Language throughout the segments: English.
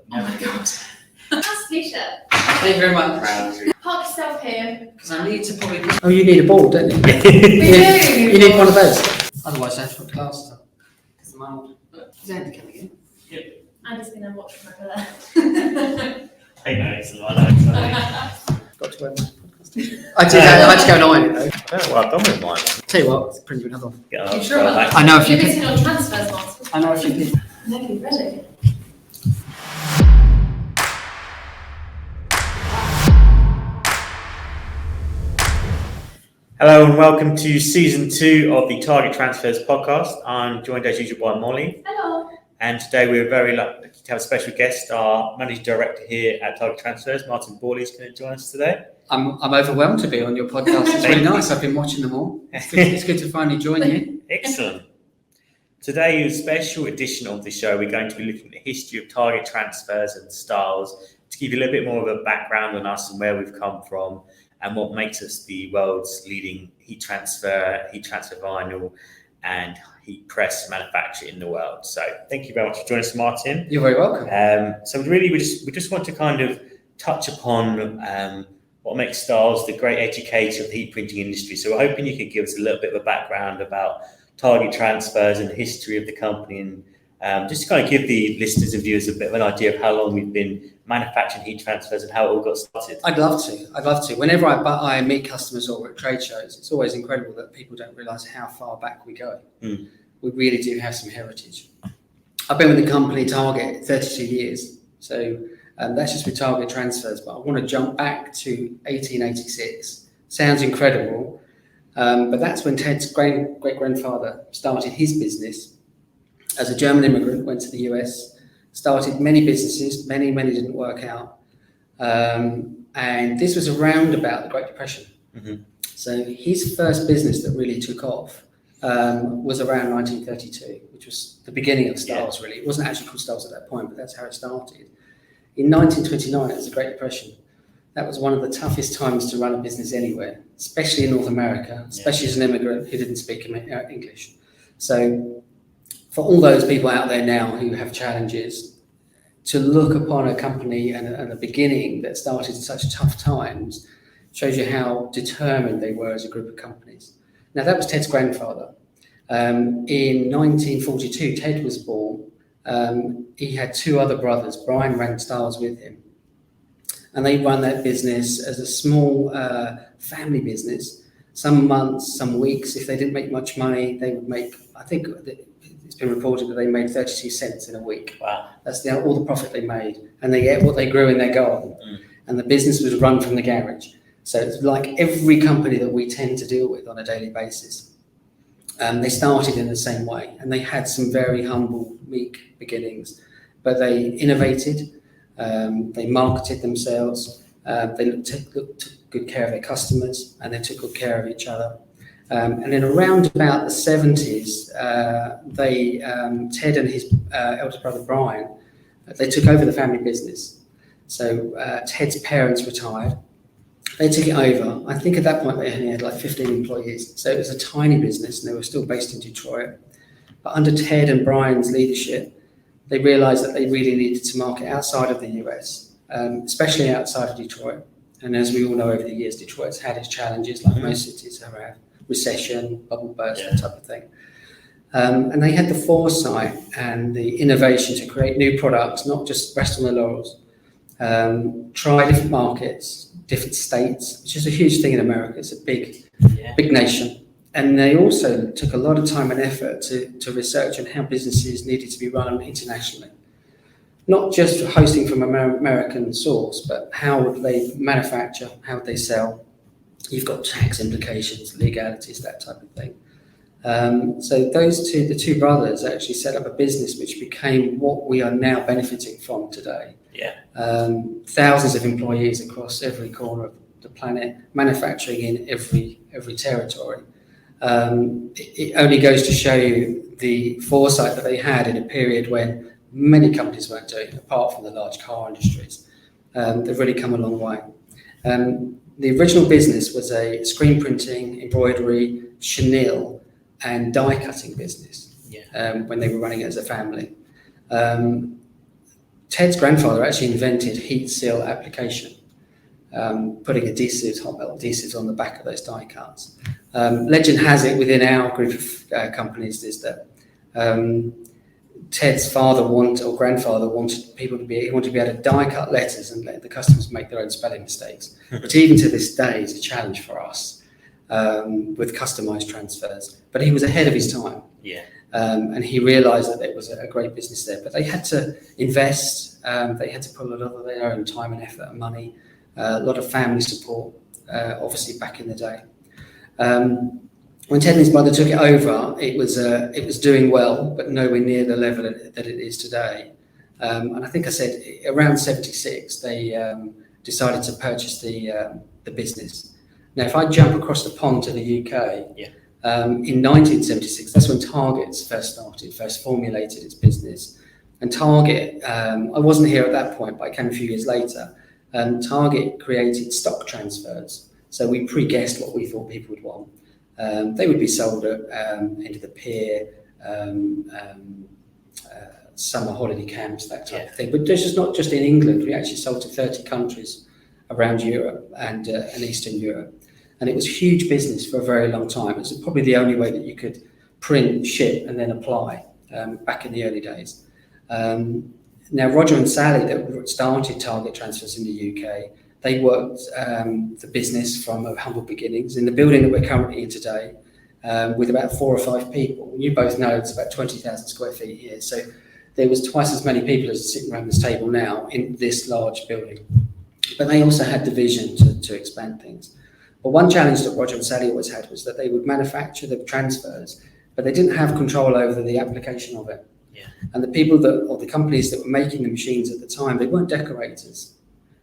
Oh my god. Nice t-shirt. Thank you very much. Park yourself here. Because I need to probably... Oh, you need a board, don't you? We do. You need one of those. Otherwise I have to put glasses on. Because I'm old. Is Andy coming in? Yep. Andy's going to watch from over there. I know, it's a lot of Got to wear my podcast t-shirt. I had to go and iron it though. Oh, well, I've done with mine. Tell you what, let's print you another one. Get You up, sure go about back. that? I know a few You're people. missing on transfers, Martin. I know a few people. Nearly ready. Hello and welcome to season 2 of the Target Transfers podcast. I'm joined as usual by Molly, Hello. and today we're very lucky to have a special guest. Our managing director here at Target Transfers, Martin Borley, is going to join us today. I'm overwhelmed to be on your podcast. It's really nice. I've been watching them all. It's good to finally join you. Excellent. Today is a special edition of the show. We're going to be looking at the history of Target Transfers and Stahls to give you a little bit more of a background on us and where we've come from and what makes us the world's leading heat transfer vinyl and heat press manufacturer in the world. So thank you very much for joining us, Martin. You're very welcome. So really we just want to kind of touch upon what makes Stahls the great educator of the heat printing industry. So we're hoping you could give us a little bit of a background about Target Transfers and the history of the company, and just to kind of give the listeners and viewers a bit of an idea of how long we've been manufacturing heat transfers and how it all got started. I'd love to. Whenever I meet customers or at trade shows, it's always incredible that people don't realise how far back we go. We really do have some heritage. I've been with the company Target 32 years, so that's just with Target Transfers, but I want to jump back to 1886. Sounds incredible, but that's when Ted's great-grandfather started his business. As a German immigrant, went to the US, started many businesses, many didn't work out. And this was around about the Great Depression. Mm-hmm. So his first business that really took off was around 1932, which was the beginning of Stahls, really. It wasn't actually called Stahls at that point, but that's how it started. In 1929, it was the Great Depression. That was one of the toughest times to run a business anywhere, especially in North America, especially as an immigrant who didn't speak English. So for all those people out there now who have challenges, to look upon a company and a beginning that started in such tough times shows you how determined they were as a group of companies. Now, that was Ted's grandfather. In 1942, Ted was born. He had two other brothers. Brian ran Stahls with him. And they run that business as a small family business. Some months, some weeks, if they didn't make much money, they would make, I think it's been reported that they made 32 cents in a week. Wow. That's all the profit they made. And they get what they grew in their garden. And the business was run from the garage. So it's like every company that we tend to deal with on a daily basis. They started in the same way, and they had some very humble, meek beginnings, but they innovated, they marketed themselves, they took good care of their customers, and they took good care of each other. And then around about the 70s, Ted and his eldest brother Brian, they took over the family business. So Ted's parents retired. They took it over. I think at that point they only had like 15 employees. So it was a tiny business, and they were still based in Detroit. But under Ted and Brian's leadership, they realized that they really needed to market outside of the US, especially outside of Detroit. And as we all know, over the years, Detroit's had its challenges, like most cities have had. Recession, bubble burst, that type of thing. And they had the foresight and the innovation to create new products, not just rest on their laurels. Try different markets, different states, which is a huge thing in America. It's a big nation. And they also took a lot of time and effort to research on how businesses needed to be run internationally. Not just hosting from American source, but how would they manufacture, how would they sell? You've got tax implications, legalities, that type of thing. So the two brothers actually set up a business which became what we are now benefiting from today. Thousands of employees across every corner of the planet, manufacturing in every territory. It only goes to show you the foresight that they had in a period when many companies weren't doing, apart from the large car industries. They've really come a long way. The original business was a screen printing, embroidery, chenille, and die cutting business when they were running it as a family. Ted's grandfather actually invented heat seal application, putting adhesives, hot metal adhesives on the back of those die cuts. Legend has it within our group of companies is that Ted's grandfather wanted people to be able to die cut letters and let the customers make their own spelling mistakes. But even to this day, it's a challenge for us with customised transfers. But he was ahead of his time. Yeah. And he realised that there was a great business there. But they had to invest. They had to put a lot of their own time and effort and money, a lot of family support, obviously back in the day. When Ted and his brother took it over, it was doing well, but nowhere near the level that it is today. And I think I said around 76, they decided to purchase the business. Now, if I jump across the pond to the UK, in 1976, that's when Target's first formulated its business. And Target, I wasn't here at that point, but I came a few years later. Target created stock transfers. So we pre-guessed what we thought people would want. They would be sold at end of the pier, summer holiday camps, that type of thing. But this is not just in England. We actually sold to 30 countries around Europe and Eastern Europe. And it was huge business for a very long time. It was probably the only way that you could print, ship, and then apply back in the early days. Now, Roger and Sally that started Target Transfers in the UK, they worked the business from humble beginnings in the building that we're currently in today with about 4 or 5 people. You both know it's about 20,000 square feet here. So there was twice as many people as sitting around this table now in this large building. But they also had the vision to expand things. But one challenge that Roger and Sally always had was that they would manufacture the transfers, but they didn't have control over the application of it. Yeah. And the people or the companies that were making the machines at the time, they weren't decorators.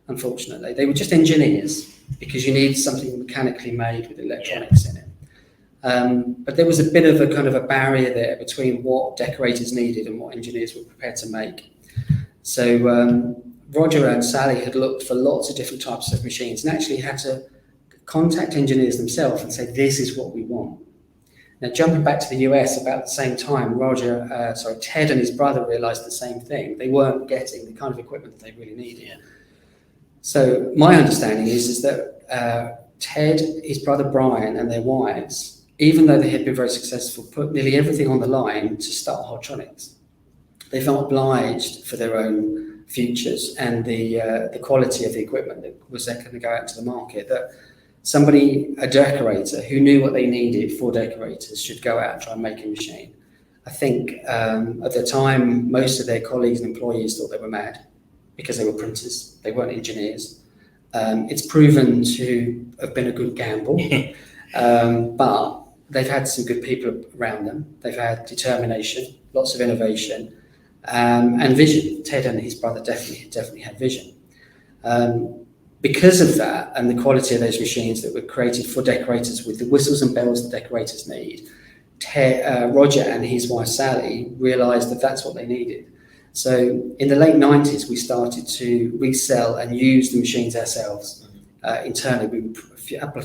Unfortunately, they were just engineers because you need something mechanically made with electronics in it. But there was a bit of a kind of a barrier there between what decorators needed and what engineers were prepared to make. So Roger and Sally had looked for lots of different types of machines and actually had to contact engineers themselves and say, this is what we want. Now, jumping back to the US about the same time, Ted and his brother realised the same thing. They weren't getting the kind of equipment that they really needed. Yeah. So my understanding is that Ted, his brother Brian, and their wives, even though they had been very successful, put nearly everything on the line to start Hotronix. They felt obliged for their own futures and the quality of the equipment that was then going to go out to the market, that a decorator who knew what they needed for decorators should go out and try and make a machine. I think at the time, most of their colleagues and employees thought they were mad because they were printers, they weren't engineers. It's proven to have been a good gamble, but they've had some good people around them. They've had determination, lots of innovation, and vision. Ted and his brother definitely had vision. Because of that and the quality of those machines that were created for decorators with the whistles and bells that decorators need, Roger and his wife Sally realised that that's what they needed. So in the late 90s, we started to resell and use the machines ourselves. Internally, we would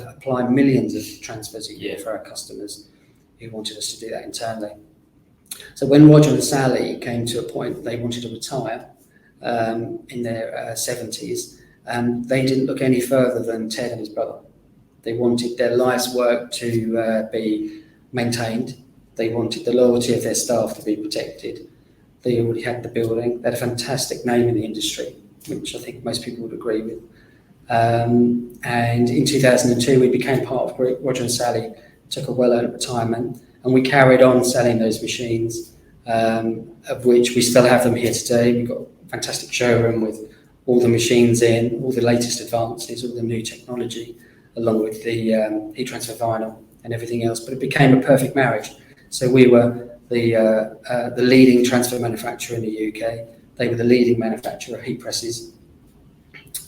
apply millions of transfers a year for our customers who wanted us to do that internally. So when Roger and Sally came to a point that they wanted to retire in their 70s, they didn't look any further than Ted and his brother. They wanted their life's work to be maintained. They wanted the loyalty of their staff to be protected. They already had the building. They had a fantastic name in the industry, which I think most people would agree with. And in 2002, we became part of Group. Roger and Sally took a well-earned retirement, and we carried on selling those machines, of which we still have them here today. We've got a fantastic showroom with all the machines in, all the latest advances, all the new technology, along with the heat transfer vinyl and everything else. But it became a perfect marriage. So we were the leading transfer manufacturer in the UK. They were the leading manufacturer of heat presses.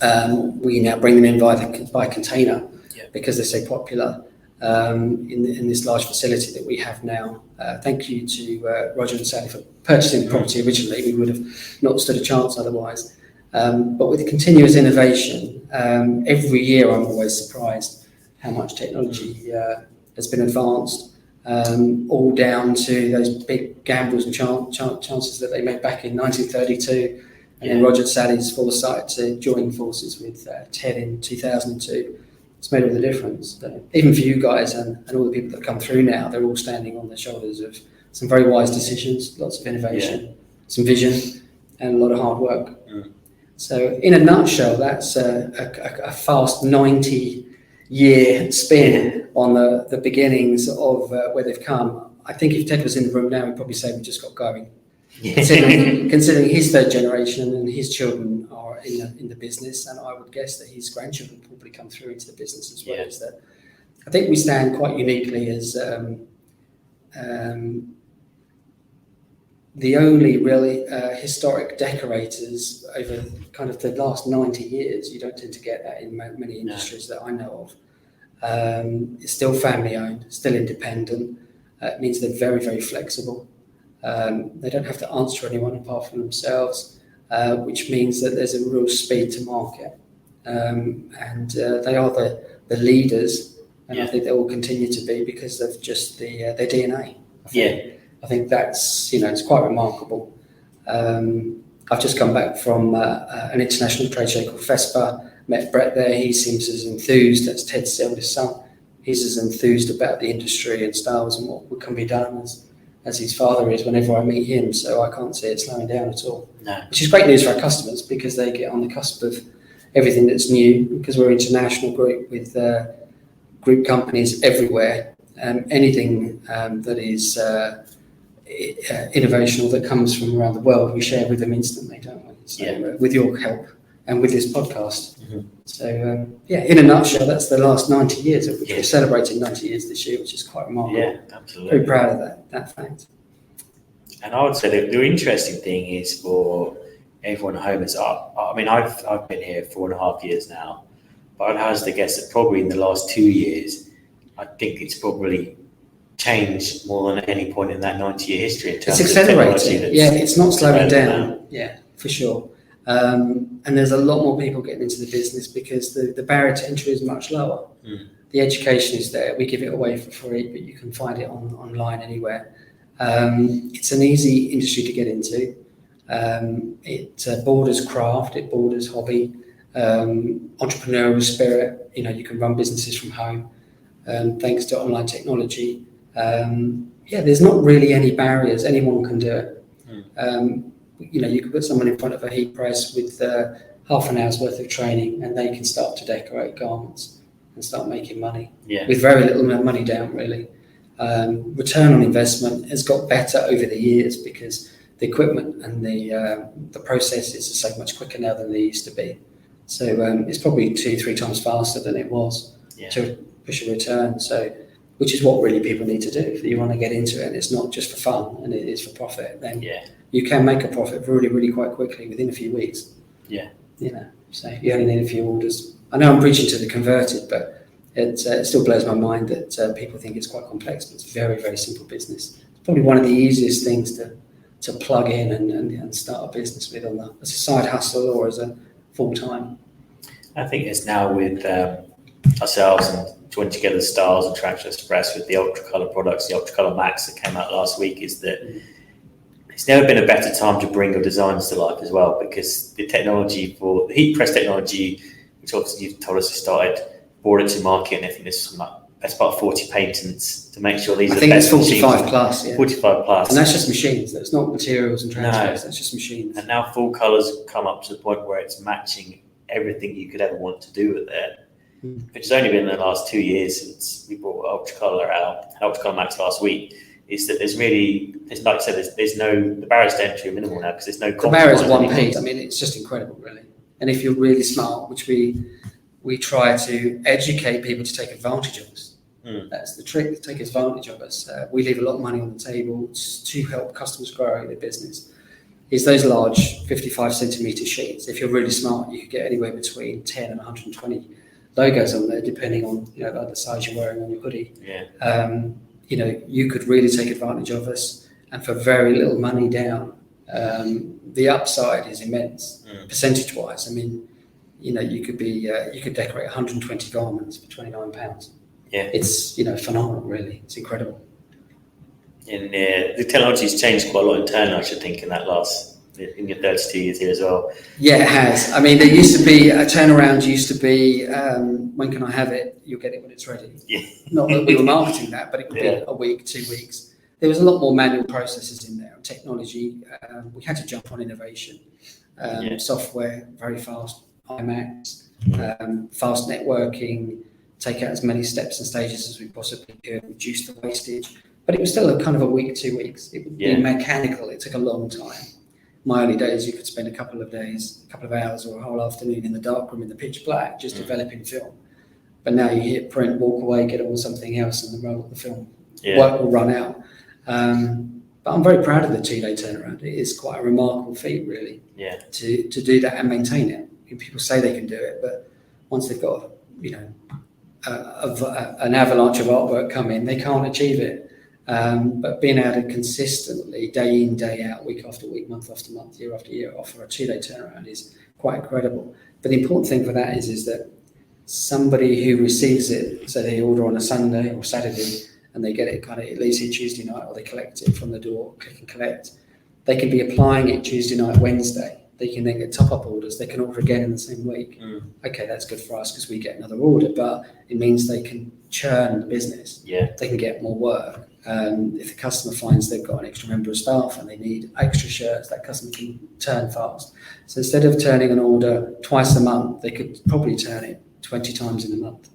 We now bring them in by container because they're so popular in this large facility that we have now. Thank you to Roger and Sally for purchasing the property originally. We would have not stood a chance otherwise. But with continuous innovation, every year I'm always surprised how much technology has been advanced, all down to those big gambles and chances that they made back in 1932 And then Roger Sally's foresight to join forces with Ted in 2002, it's made all the difference. So even for you guys and all the people that come through now, they're all standing on the shoulders of some very wise decisions, lots of innovation, some vision, and a lot of hard work. So in a nutshell, that's a fast 90-year spin on the beginnings of where they've come. I think if Ted was in the room now, he'd probably say we just got going. Considering his third generation and his children are in the business, and I would guess that his grandchildren probably come through into the business as well. Is that I think we stand quite uniquely as the only really historic decorators over kind of the last 90 years. You don't tend to get that in many industries that I know of. It's still family owned, still independent. It means they're very, very flexible. They don't have to answer anyone apart from themselves, which means that there's a real speed to market. And they are the leaders, and I think they will continue to be because of just their DNA. I think that's, it's quite remarkable. I've just come back from an international trade show called FESPA, met Brett there. He seems as enthused, that's Ted's eldest son. He's as enthused about the industry and Stahls and what can be done as his father is whenever I meet him. So I can't see it slowing down at all. No. Which is great news for our customers because they get on the cusp of everything that's new, because we're an international group with group companies everywhere. Anything that is innovational that comes from around the world, we share with them instantly, don't we? So, with your help and with this podcast. So, in a nutshell, that's the last 90 years of which we're celebrating 90 years this year, which is quite remarkable. Yeah, absolutely. Very proud of that fact. And I would say that the interesting thing is for everyone at home is, I mean, I've been here 4.5 years now, but I'd hazard to guess that probably in the last 2 years, I think it's probably changed more than any point in that 90-year history. In terms it's accelerating. Of it's not slowing down. Yeah, for sure. And there's a lot more people getting into the business because the barrier to entry is much lower. The education is there. We give it away for free, but you can find it online anywhere. It's an easy industry to get into. It borders craft, it borders hobby, entrepreneurial spirit. You can run businesses from home thanks to online technology. There's not really any barriers. Anyone can do it. You could put someone in front of a heat press with half an hour's worth of training and they can start to decorate garments and start making money with very little money down, really. Return on investment has got better over the years because the equipment and the processes are so much quicker now than they used to be. So it's probably 2-3 times faster than it was to push a return. So, which is what really people need to do. If you want to get into it and it's not just for fun and it is for profit, then you can make a profit really, really quite quickly within a few weeks. So you only need a few orders. I know I'm preaching to the converted, but it still blows my mind that people think it's quite complex, but it's very, very simple business. It's probably one of the easiest things to plug in and start a business with as a side hustle or as a full-time. I think it's now with ourselves and joining together Stahls and Traction Express with the Ultracolour products, the Ultracolour Max that came out last week, is that it's never been a better time to bring your designs to life as well, because the technology for the heat press technology, which obviously you've told us has started, brought it to market, and I think there's best part of 40 patents to make sure these are the best machines. I think it's 45 plus, yeah. 45 plus. And that's just machines, that's not materials and transfers, that's just machines. And now full colours come up to the point where it's matching everything you could ever want to do with it. Which has only been in the last 2 years since we brought Ultracolour out, Ultracolour Max last week, is that there's like I said, there's no, the barriers to entry are minimal now because there's no compromise. The barrier is one piece. I mean, it's just incredible, really. And if you're really smart, which we try to educate people to take advantage of us. That's the trick, to take advantage of us. We leave a lot of money on the table to help customers grow their business. Is those large 55 centimetre sheets. If you're really smart, you could get anywhere between 10 and 120 logos on there, depending on like the size you're wearing on your hoodie. You could really take advantage of us, and for very little money down, the upside is immense, percentage-wise. I mean, you could decorate 120 garments for £29. It's phenomenal, really. It's incredible. And the technology's changed quite a lot internally, I should think, in that last in your 32 years here as well. Yeah, it has. I mean, there used to be a turnaround. Used to be, when can I have it? You'll get it when it's ready. Yeah. Not that we were marketing that, but it would Yeah. be a week, 2 weeks. There was a lot more manual processes in there. Technology, we had to jump on innovation. Software, very fast, IMAX, fast networking, take out as many steps and stages as we possibly could, reduce the wastage. But it was still a kind of a week, 2 weeks. It would be mechanical. It took a long time. My early days, you could spend a couple of days, a couple of hours or a whole afternoon in the darkroom in the pitch black, just developing film. But now you hit print, walk away, get on with something else, and the film work will run out. But I'm very proud of the 2-day turnaround. It is quite a remarkable feat, really, to do that and maintain it. People say they can do it, but once they've got, an avalanche of artwork come in, they can't achieve it. But being able to consistently, day in, day out, week after week, month after month, year after year, offer a 2-day turnaround is quite incredible. But the important thing for that is that somebody who receives it, so they order on a Sunday or Saturday, and they get it kind of at least here Tuesday night, or they collect it from the door, click and collect, they can be applying it Tuesday night, Wednesday. They can then get top-up orders. They can order again in the same week. Okay, that's good for us because we get another order, but it means they can churn the business. They can get more work. If the customer finds they've got an extra member of staff and they need extra shirts, that customer can turn fast. So instead of turning an order twice a month, they could probably turn it 20 times in a month.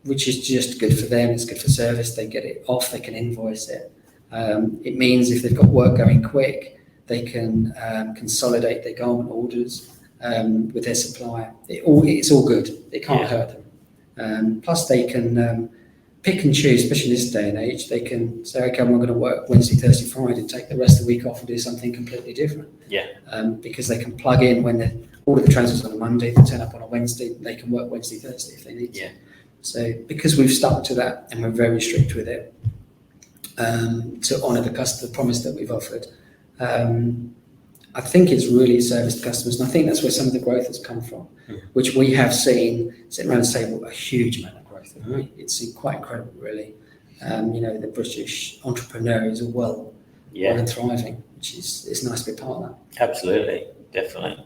Which is just good for them. It's good for service. They get it off. They can invoice it. It means if they've got work going quick, they can consolidate their garment orders with their supplier. It's all good. It can't hurt them. Plus, they can pick and choose, especially in this day and age. They can say, okay, I'm not going to work Wednesday, Thursday, Friday, and take the rest of the week off and do something completely different. Because they can plug in when they order the trousers on a Monday, they turn up on a Wednesday, they can work Wednesday, Thursday if they need to. So because we've stuck to that and we're very strict with it, to honour the promise that we've offered, I think it's really serviced customers, and I think that's where some of the growth has come from, which we have seen, sitting around the table, a huge amount of growth. It's quite incredible, really. The British entrepreneur is all well and thriving, which is it's nice to be part of that. Absolutely, definitely.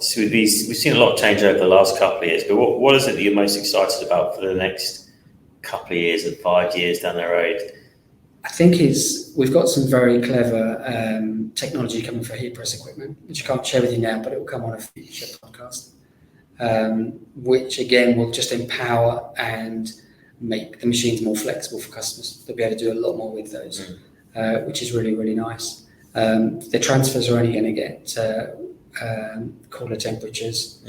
So we've seen a lot of change over the last couple of years, but what is it that you're most excited about for the next couple of years and 5 years down the road? I think we've got some very clever technology coming for heat press equipment, which I can't share with you now, but it will come on a future podcast, which again will just empower and make the machines more flexible for customers. They'll be able to do a lot more with those, which is really, really nice. The transfers are only going to get cooler temperatures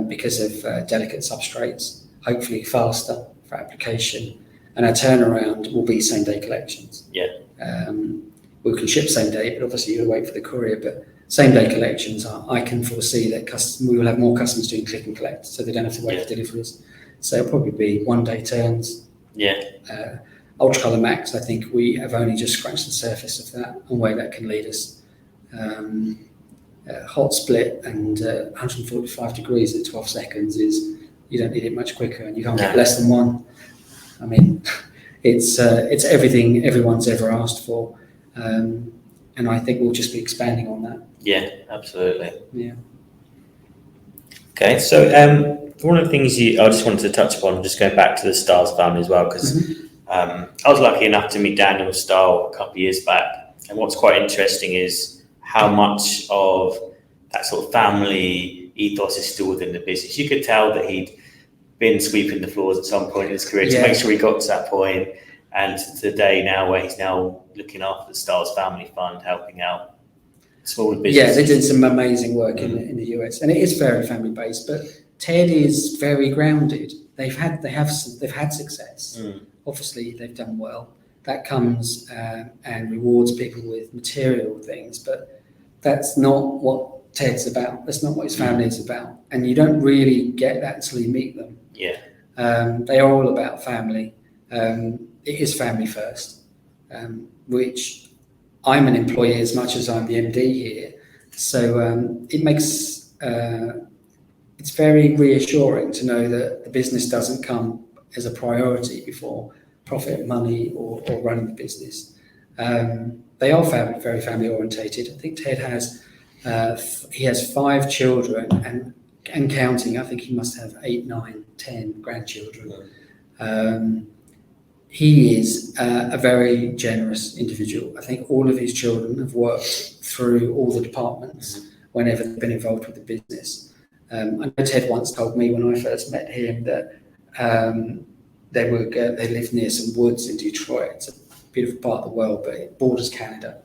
because of delicate substrates, hopefully faster for application. And our turnaround will be same-day collections. We can ship same day, but obviously you'll wait for the courier. But same-day collections, I can foresee that we will have more customers doing click and collect, so they don't have to wait for deliveries. So it'll probably be one-day turns. Ultracolour Max, I think we have only just scratched the surface of that and where that can lead us. Hot split and 145 degrees at 12 seconds you don't need it much quicker, and you can't get less than one. I mean, it's everything everyone's ever asked for, and I think we'll just be expanding on that. Absolutely. Okay, so one of the things I just wanted to touch upon, just going back to the Stahls family as well, because I was lucky enough to meet Daniel Stahl a couple of years back, and what's quite interesting is how much of that sort of family ethos is still within the business. You could tell that he'd been sweeping the floors at some point in his career to make sure he got to that point, and to the day now where he's now looking after the Stahls Family Fund, helping out smaller businesses. They did some amazing work in the US, and it is very family based. But Ted is very grounded. They've had success. Obviously, they've done well. That comes and rewards people with material things, but that's not what Ted's about. That's not what his family is about, and you don't really get that until you meet them. They are all about family. It is family first, which I'm an employee as much as I'm the MD here. So it makes it's very reassuring to know that the business doesn't come as a priority before profit, money, or running the business. they are very family orientated. I think Ted has he has 5 children and counting. I think he must have 8, 9, 10 grandchildren. He is a very generous individual. I think all of his children have worked through all the departments whenever they've been involved with the business. I know Ted once told me when I first met him that they lived near some woods in Detroit. It's a beautiful part of the world, but it borders Canada.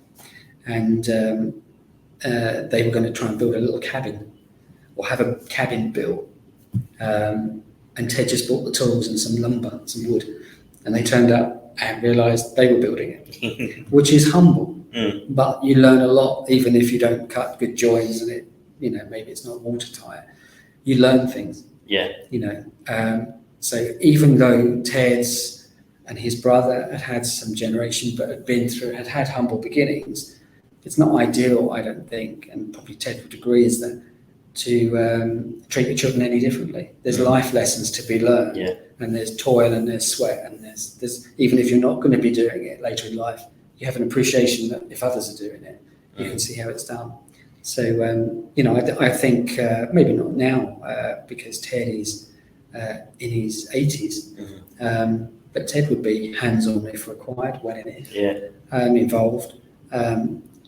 And they were going to try and build a little cabin or have a cabin built. And Ted just bought the tools and some lumber, some wood. And they turned up and realised they were building it, which is humble. But you learn a lot, even if you don't cut good joins and it, maybe it's not watertight. You learn things. Yeah. So even though Ted's and his brother had some generation, but had humble beginnings, it's not ideal, I don't think, and probably Ted would agree, is that to treat your children any differently. There's life lessons to be learned. Yeah. And there's toil and there's sweat and there's even if you're not going to be doing it later in life, you have an appreciation that if others are doing it, you can see how it's done. So I think maybe not now because Ted is in his 80s, but Ted would be hands-on if required, when and if involved.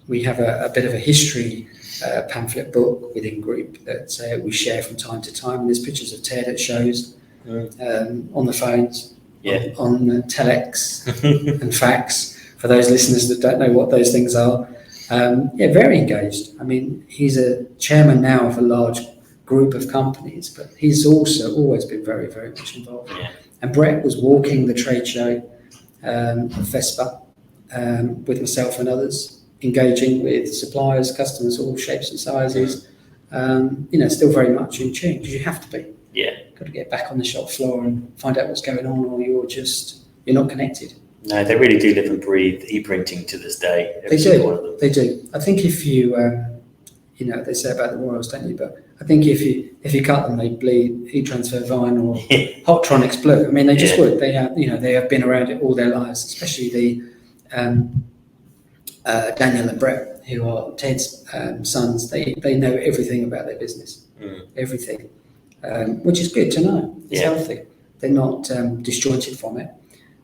We have a bit of a history pamphlet book within group that we share from time to time. And there's pictures of Ted at shows. On the phones, on telex and fax, for those listeners that don't know what those things are. Very engaged. I mean, he's a chairman now of a large group of companies, but he's also always been very, very much involved. And Brett was walking the trade show, FESPA, with myself and others, engaging with suppliers, customers, all shapes and sizes. Still very much in tune, because you have to be. Got to get back on the shop floor and find out what's going on, or you're not connected. No, they really do live and breathe e-printing to this day. They do. I think if you, they say about the Royals, don't you? But I think if you cut them, they bleed heat transfer vinyl or Hotronix blue. I mean, they just would. They have, they have been around it all their lives, especially the Daniel and Brett, who are Ted's sons. They know everything about their business, everything. Which is good to know. It's healthy. They're not disjointed from it.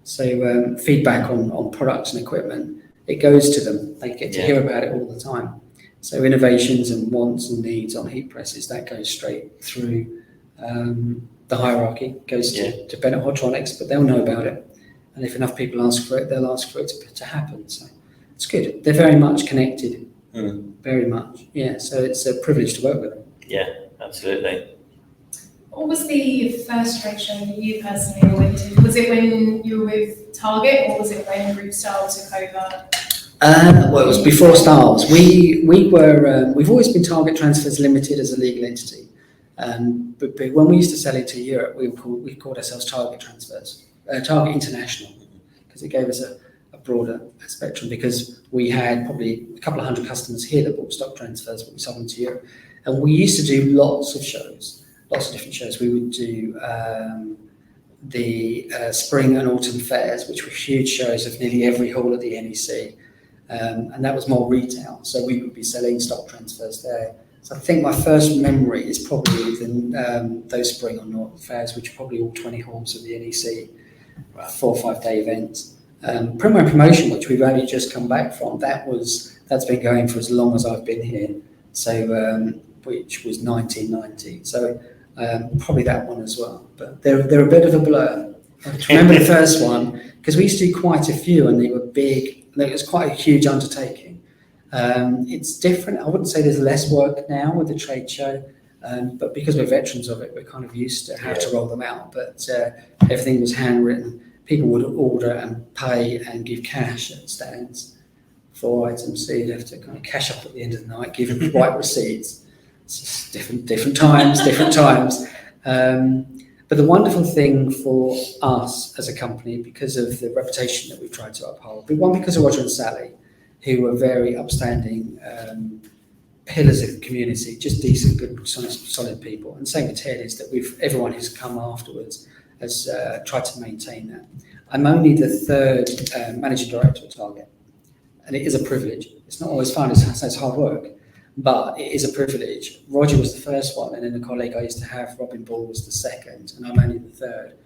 So feedback on products and equipment, it goes to them. They get to hear about it all the time. So innovations and wants and needs on heat presses, that goes straight through the hierarchy, goes to Bennett Hotronix, but they'll know about it. And if enough people ask for it, they'll ask for it to happen. So it's good. They're very much connected. Very much. Yeah. So it's a privilege to work with them. Yeah, absolutely. What was the first trade show that you personally went to? Was it when you were with Target, or was it when Group Stahls took over? Well, it was before Stahls. We've always been Target Transfers Limited as a legal entity. But when we used to sell into Europe, we called ourselves Target Transfers, Target International, because it gave us a broader spectrum, because we had probably a couple of hundred customers here that bought stock transfers, but we sold them to Europe. And we used to do lots of shows. Lots of different shows. We would do the spring and autumn fairs, which were huge shows of nearly every hall at the NEC, and that was more retail. So we would be selling stock transfers there. So I think my first memory is probably those spring and autumn fairs, which are probably all 20 halls of the NEC, 4 or 5 day events. Promo and Promotion, which we've only just come back from, that's been going for as long as I've been here. So which was 1990. So probably that one as well, but they're a bit of a blur. I remember the first one, because we used to do quite a few and they were big. It was quite a huge undertaking. It's different. I wouldn't say there's less work now with the trade show, but because we're veterans of it, we're kind of used to how to roll them out. But everything was handwritten. People would order and pay and give cash at stands for items, so you'd have to kind of cash up at the end of the night, give them white receipts. It's just different times. But the wonderful thing for us as a company, because of the reputation that we've tried to uphold, but one, because of Roger and Sally, who were very upstanding pillars of the community, just decent, good, solid people. And same with Ted, is that everyone who's come afterwards has tried to maintain that. I'm only the third managing director at Target. and it is a privilege. It's not always fun, it's hard work, but it is a privilege. Roger was the first one, and then the colleague I used to have, Martin Borley, was the second, and I'm only the third.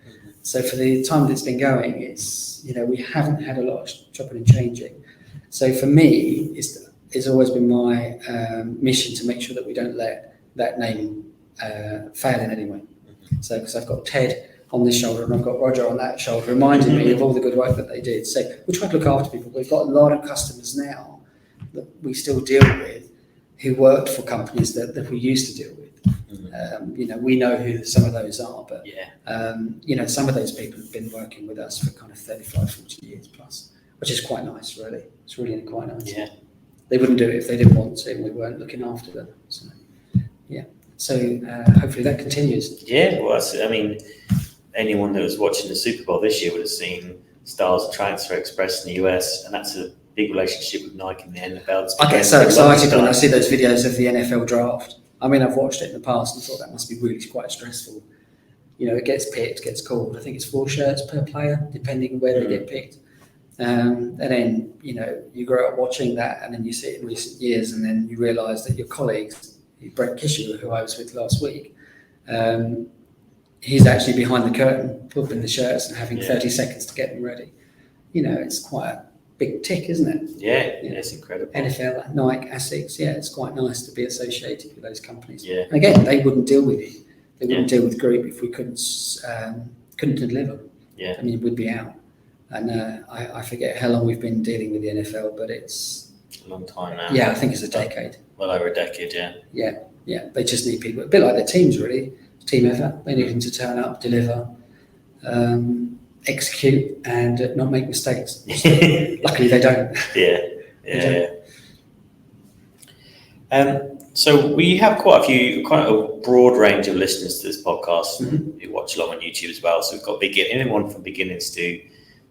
So for the time that it's been going, it's, we haven't had a lot of chopping and changing. So for me, it's always been my mission to make sure that we don't let that name fail in any way. So because I've got Ted on this shoulder and I've got Roger on that shoulder, reminding me of all the good work that they did. So we try to look after people. We've got a lot of customers now that we still deal with who worked for companies that we used to deal with. We know who some of those are, but some of those people have been working with us for kind of 35, 40 years plus, which is quite nice, really. It's really quite nice. Yeah. They wouldn't do it if they didn't want to, and we weren't looking after them. So, yeah. So hopefully that continues. Yeah, well, anyone that was watching the Super Bowl this year would have seen Stahls Hotronix Express in the US, and that's a big relationship with Nike and the NFL. I get so excited when I see those videos of the NFL draft. I've watched it in the past and thought that must be really quite stressful. It gets picked, gets called. I think it's 4 shirts per player, depending where they get picked. And then, you grow up watching that, and then you see it in recent years, and then you realise that your colleagues, Brett Kishu, who I was with last week, he's actually behind the curtain, flipping the shirts and having 30 seconds to get them ready. It's quite a big tick, isn't it? Yeah, it's incredible. NFL, Nike, Asics, it's quite nice to be associated with those companies. Yeah. And again, they wouldn't deal with you. They wouldn't deal with Group if we couldn't deliver. Yeah. We'd be out. And I forget how long we've been dealing with the NFL, but it's a long time now. Yeah, I think it's a decade. Well over a decade, yeah. Yeah. They just need people, a bit like their teams, really. Team effort. They need them to turn up, deliver, execute, and not make mistakes. Luckily, they don't. Yeah. So we have quite a broad range of listeners to this podcast who watch along on YouTube as well. So we've got anyone from beginners to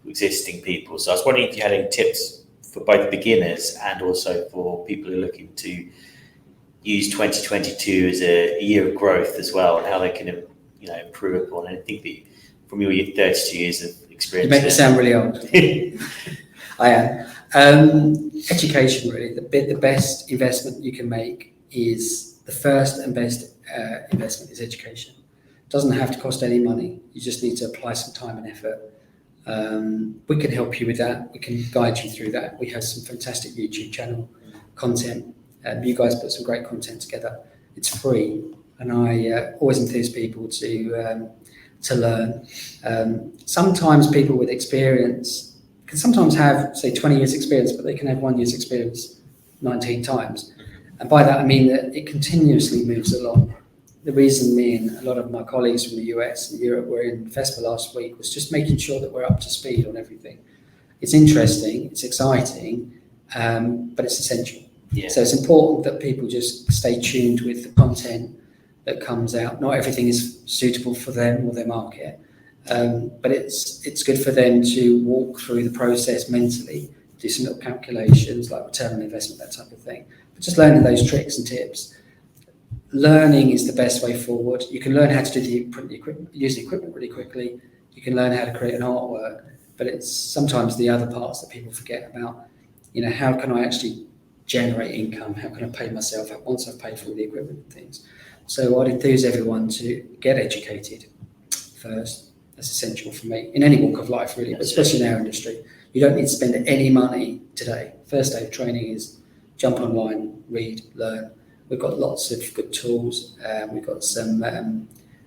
existing people. So I was wondering if you had any tips for both beginners and also for people who are looking to use 2022 as a year of growth as well, and how they can improve upon anything from your 32 years of experience. You make me sound really old. I am. Education, really. The best investment you can make is the first and best investment is education. It doesn't have to cost any money. You just need to apply some time and effort. We can help you with that. We can guide you through that. We have some fantastic YouTube channel content. You guys put some great content together. It's free, and I always enthuse people to learn. Sometimes people with experience can sometimes have, say, 20 years experience, but they can have 1 year's experience 19 times. And by that, I mean that it continuously moves along. The reason me and a lot of my colleagues from the US and Europe were in FESPA last week was just making sure that we're up to speed on everything. It's interesting, it's exciting, but it's essential. Yeah. So it's important that people just stay tuned with the content that comes out. Not everything is suitable for them or their market, but it's good for them to walk through the process mentally, do some little calculations like return on investment, that type of thing. But just learning those tricks and tips. Learning is the best way forward. You can learn how to use the equipment really quickly. You can learn how to create an artwork, but it's sometimes the other parts that people forget about. How can I actually generate income? How can I pay myself once I've paid for all the equipment and things? So I'd enthuse everyone to get educated first. That's essential for me in any walk of life, really, but especially in our industry. You don't need to spend any money today. First day of training is jump online, read, learn. We've got lots of good tools. We've got some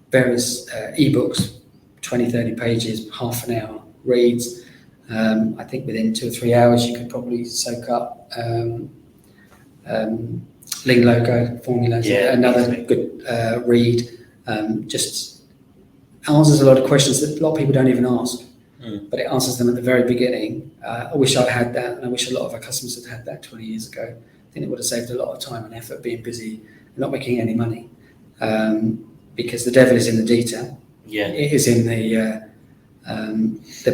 various ebooks, 20, 30 pages, half an hour reads. I think within 2 or 3 hours, you could probably soak up Lean Logo formulas. Another good read. Just answers a lot of questions that a lot of people don't even ask, but it answers them at the very beginning. I wish I'd had that, and I wish a lot of our customers had that 20 years ago. I think it would have saved a lot of time and effort being busy and not making any money, because the devil is in the detail. Yeah, it is in the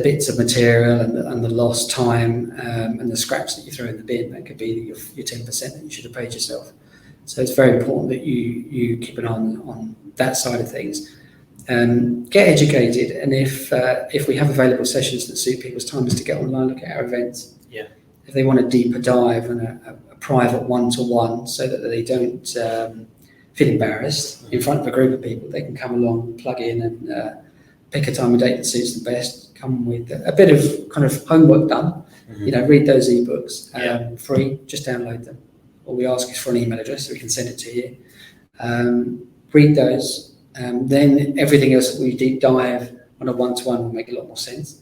bits of material and the lost time and the scraps that you throw in the bin. That could be your 10% that you should have paid yourself. So it's very important that you keep an eye on that side of things. Get educated, and if we have available sessions that suit people's time, is to get online, look at our events. Yeah. if they want a deeper dive and a private one-to-one so that they don't feel embarrassed in front of a group of people, they can come along, plug in and pick a time and date that suits them best, come with a bit of kind of homework done, read those ebooks, free, just download them. All we ask is for an email address so we can send it to you. Read those, then everything else that we deep dive on a one-to-one will make a lot more sense.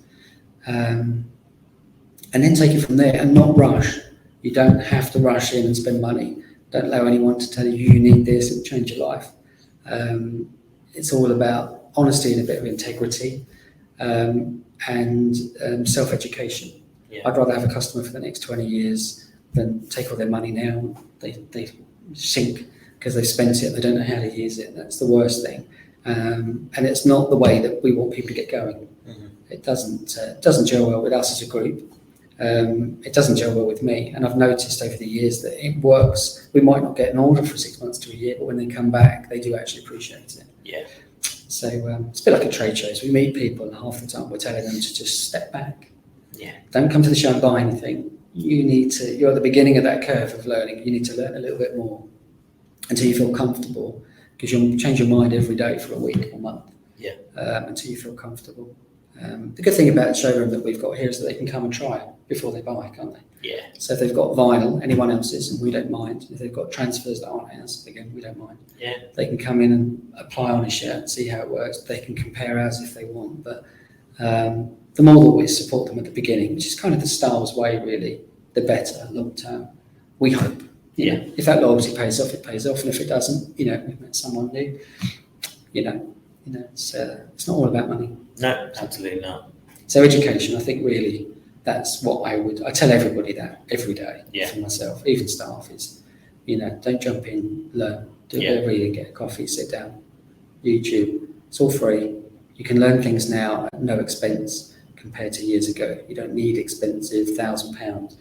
And then take it from there and not rush. You don't have to rush in and spend money. Don't allow anyone to tell you need this, it will change your life. It's all about honesty and a bit of integrity, and self-education. I'd rather have a customer for the next 20 years than take all their money now. They sink because they've spent it, they don't know how to use it. That's the worst thing. And it's not the way that we want people to get going. It doesn't gel well with us as a group. It doesn't gel well with me. And I've noticed over the years that it works. We might not get an order for 6 months to a year, but when they come back, they do actually appreciate it. Yeah. So it's a bit like a trade show. So we meet people and half the time we're telling them to just step back. Yeah. Don't come to the show and buy anything. You're at the beginning of that curve of learning. You need to learn a little bit more until you feel comfortable, because you'll change your mind every day for a week or month. Yeah. Until you feel comfortable. The good thing about the showroom that we've got here is that they can come and try it before they buy, can't they? Yeah. So if they've got vinyl, anyone else's, and we don't mind. If they've got transfers that aren't ours, again, we don't mind. Yeah. They can come in and apply on a shirt, see how it works. They can compare ours if they want. But the more that we support them at the beginning, which is kind of the Stahls way, really, the better long term. We hope. You know, if that loyalty pays off, it pays off. And if it doesn't, we've met someone new. It's not all about money. No, absolutely not. So education, I think really that's what I tell everybody that every day for myself, even staff, is, don't jump in, learn, do a bit of reading, get a coffee, sit down, YouTube, it's all free. You can learn things now at no expense compared to years ago. You don't need expensive £1,000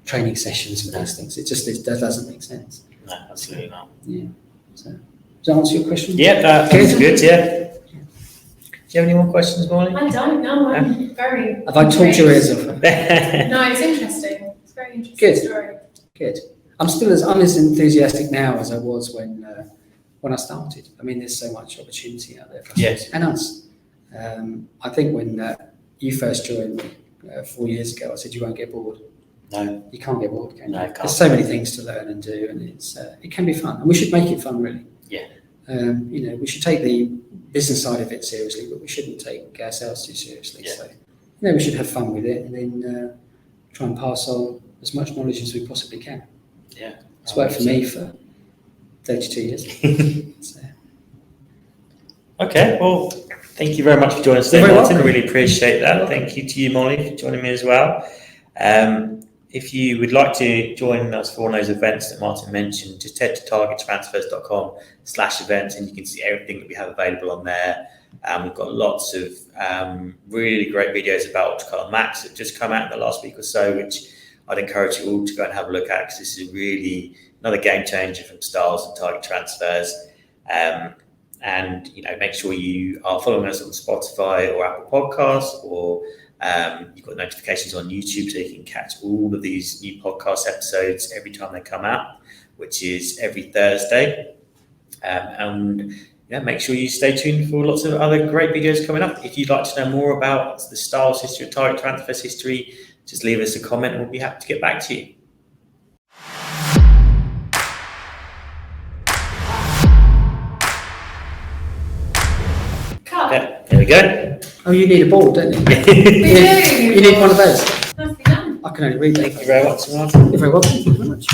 training sessions for those things. That doesn't make sense. No, absolutely not. Yeah. So, does that answer your question? Yeah, that's good, yeah. Do you have any more questions, Molly? I don't know. I'm very. Have I talked your ears off? No, it's interesting. It's a very interesting story. Good. I'm as enthusiastic now as I was when I started. I mean, there's so much opportunity out there for us and us. I think when you first joined me 4 years ago, I said you won't get bored. No, you can't get bored, can you? No, I can't. There's so many things to learn and do, and it can be fun, and we should make it fun, really. Yeah. We should take the business side of it seriously, but we shouldn't take ourselves too seriously. Yeah. So, we should have fun with it, and then try and pass on as much knowledge as we possibly can. Yeah. It's worked for me for 32 years. So. Okay, well, thank you very much for joining us today, Martin. I really appreciate that. Thank you to you, Molly, for joining me as well. If you would like to join us for one of those events that Martin mentioned, just head to targettransfers.com/events and you can see everything that we have available on there. We've got lots of really great videos about Ultracolor Max that just come out in the last week or so, which I'd encourage you all to go and have a look at, because this is really another game changer from Stahls and Target Transfers. And make sure you are following us on Spotify or Apple Podcasts, or you've got notifications on YouTube so you can catch all of these new podcast episodes every time they come out, which is every Thursday. And make sure you stay tuned for lots of other great videos coming up. If you'd like to know more about the Stahls history or Target Transfers history, just leave us a comment and we'll be happy to get back to you. Yeah, there we go. Oh, you need a board, don't you? We do. You need one of those. Nicely done. I can only read that. Thank you very much, Martin. You're very welcome. Thank you very much.